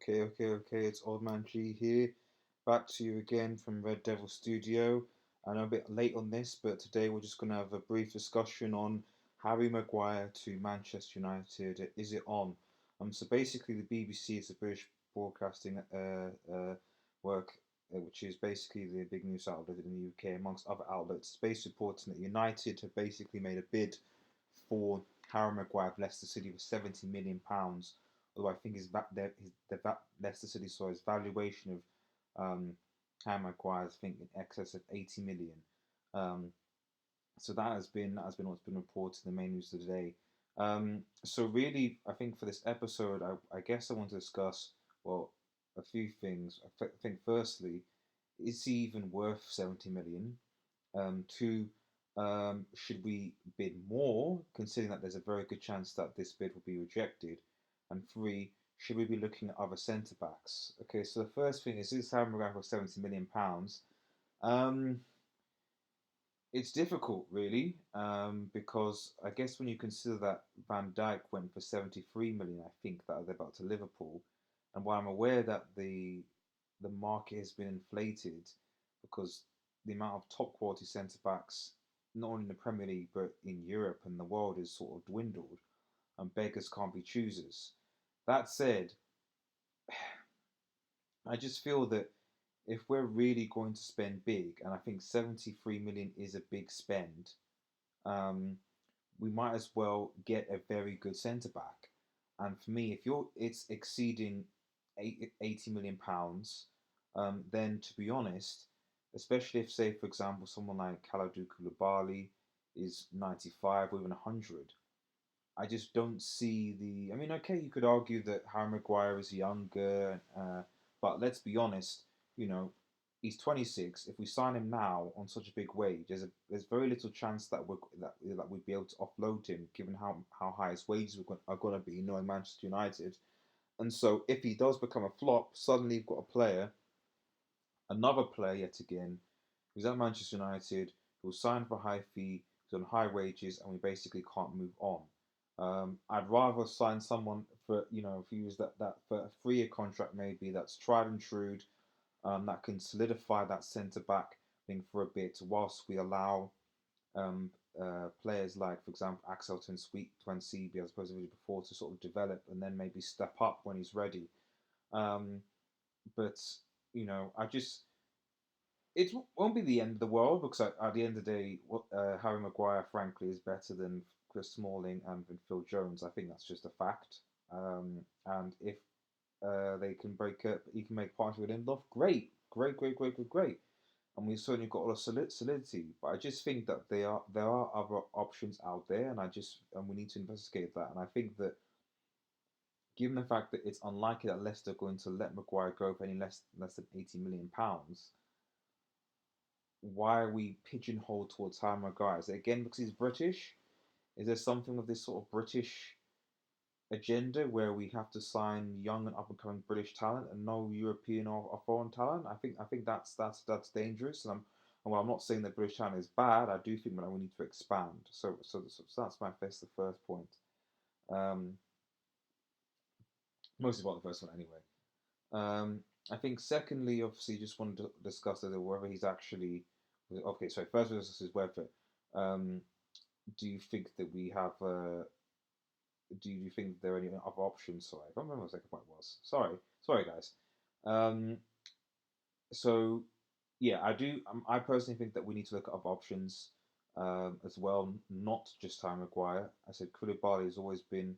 Okay. It's Old Man G here, back to you again from Red Devil Studio. I know a bit late on this, but today we're just going to have a brief discussion on Harry Maguire to Manchester United. Is it on? So basically, the BBC is the British Broadcasting work, which is basically the big news outlet in the UK, amongst other outlets. It's basically reporting that United have basically made a bid for Harry Maguire of Leicester City for £70 million. Although I think Leicester City saw his valuation of Harry Maguire, I think in excess of 80 million. Um, so that has been what's been reported in the main news of the day. So really, I think for this episode, I guess I want to discuss well a few things. I think firstly, is he even worth 70 million? Two, should we bid more, considering that there's a very good chance that this bid will be rejected? And three, should we be looking at other centre backs? Okay, so the first thing is Harry Maguire for £70 million? Um, it's difficult, really, because I guess when you consider that Van Dijk went for 73 million, I think that they're about to Liverpool, and while I'm aware that the market has been inflated because the amount of top quality centre backs, not only in the Premier League but in Europe and the world, is sort of dwindled, and beggars can't be choosers. That said, I just feel that if we're really going to spend big, and I think 73 million is a big spend, um, we might as well get a very good centre back. And for me, if it's exceeding 80 million pounds, then to be honest, especially if, say, for example, someone like Kalidou Koulibaly is 95 or even 100, I just don't see the. I mean, okay, you could argue that Harry Maguire is younger, but let's be honest. You know, he's 26. If we sign him now on such a big wage, there's very little chance that we'd be able to offload him, given how high his wages are going to be, knowing Manchester United. And so, if he does become a flop, suddenly you've got a player, another player yet again, who's at Manchester United, who was signed for a high fee, who's on high wages, and we basically can't move on. I'd rather sign someone for if you use that for a 3 year contract maybe that's tried and true, that can solidify that centre back thing for a bit, whilst we allow players like, for example, Axel Tuanzebe, as opposed to before, to sort of develop and then maybe step up when he's ready. Um, but I just it won't be the end of the world because at the end of the day, Harry Maguire, frankly, is better than Chris Smalling and than Phil Jones. I think that's just a fact. And if they can break up, he can make partnership with Lindelof. Great. And we've certainly got a lot of solidity. But I just think that there are other options out there, and we need to investigate that. And I think that given the fact that it's unlikely that Leicester are going to let Maguire go for any less than £80 million, why are we pigeonholed towards Harry Maguire? Is it again because he's British? Is there something of this sort of British agenda where we have to sign young and up and coming British talent and no European or foreign talent? I think that's dangerous. And while I'm not saying that British talent is bad, I do think that we need to expand. So that's the first point. Um, Mostly about the first one anyway. I think secondly, obviously, just wanted to discuss whether he's actually okay. So first, this is whether do you think that we have? Do you think there are any other options? Sorry, I can't remember what the second point was. Sorry, guys. Um, so yeah, I do. I personally think that we need to look at other options as well, not just Harry Maguire. I said Koulibaly has always been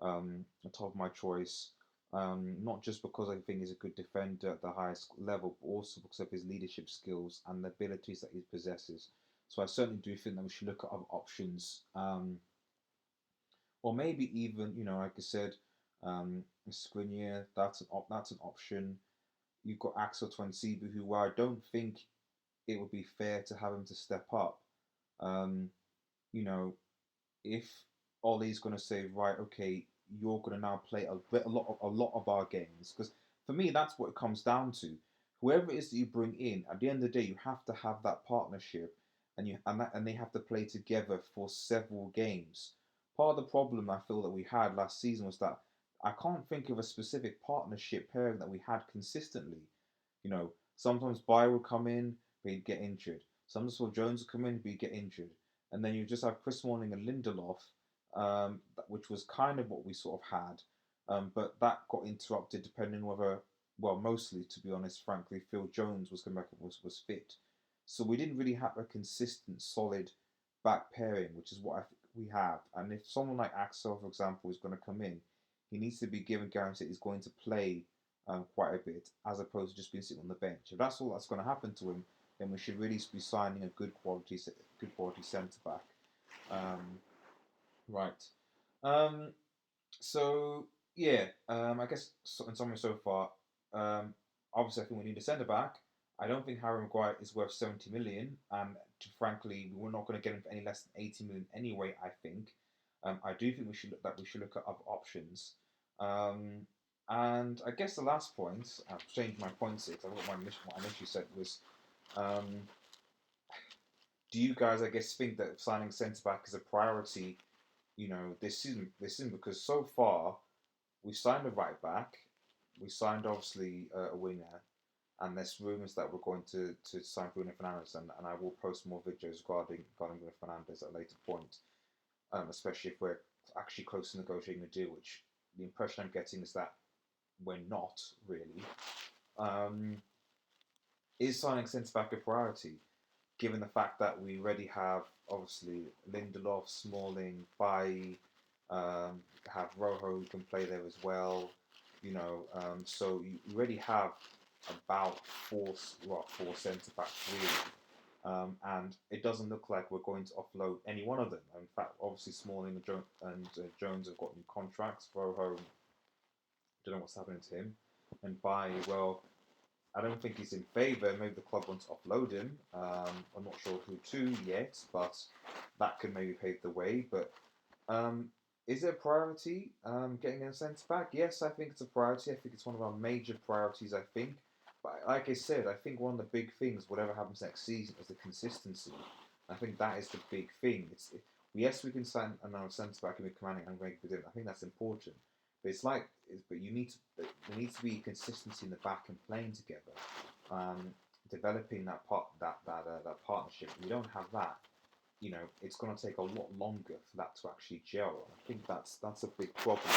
the top of my choice. Not just because I think he's a good defender at the highest level, but also because of his leadership skills and the abilities that he possesses. So I certainly do think that we should look at other options, or maybe even like I said, Skriniar. That's an option. You've got Axel Tuanzebe, who I don't think it would be fair to have him to step up. Um, you know, if Ollie's going to say, right, okay, you're going to now play a lot of our games, because for me that's what it comes down to. Whoever it is that you bring in, at the end of the day, you have to have that partnership, and they have to play together for several games. Part of the problem I feel that we had last season was that I can't think of a specific partnership pairing that we had consistently. You know, sometimes Bayer would come in, but he'd get injured. Sometimes Phil Jones would come in, but he'd get injured. And then you just have Chris Smalling and Lindelof, which was kind of what we sort of had. But that got interrupted depending whether, well, mostly, to be honest, frankly, Phil Jones was coming back and was fit. So we didn't really have a consistent, solid back pairing, which is what I think we have. And if someone like Axel, for example, is going to come in, he needs to be given guarantee he's going to play quite a bit, as opposed to just being sitting on the bench. If that's all that's going to happen to him, then we should really be signing a good quality centre back. Um, right. Um, so yeah, I guess in summary so far, obviously I think we need a centre back. I don't think Harry Maguire is worth 70 million, and frankly, we're not going to get him for any less than 80 million anyway. I think. I do think we should look at other options. Um, and I guess the last point, I've changed my points here. 'Cause what I initially said was, um, do you guys, I guess, think that signing centre back is a priority? You know, this season, because so far we signed a right back, we signed obviously a winger, and there's rumours that we're going to sign Bruno Fernandes, and I will post more videos regarding Bruno Fernandes at a later point, especially if we're actually close to negotiating a deal, which the impression I'm getting is that we're not really. Um, is signing centre back a priority, given the fact that we already have obviously Lindelof, Smalling, Bailly, have Rojo who can play there as well. So you already have about four centre backs really. And it doesn't look like we're going to offload any one of them. In fact, obviously Smalling and Jones have got new contracts. Rojo, don't know what's happening to him. And Bailly, well, I don't think he's in favour. Maybe the club wants to offload him. I'm not sure who to yet, but that could maybe pave the way. But is it a priority getting a centre back? Yes, I think it's a priority. I think it's one of our major priorities, I think. But like I said, I think one of the big things, whatever happens next season, is the consistency. I think that is the big thing. Yes, we can sign another centre back and be commanding and regular. I think that's important. But there needs to be consistency in the back and playing together, developing that partnership. If you don't have that, it's going to take a lot longer for that to actually gel. I think that's a big problem.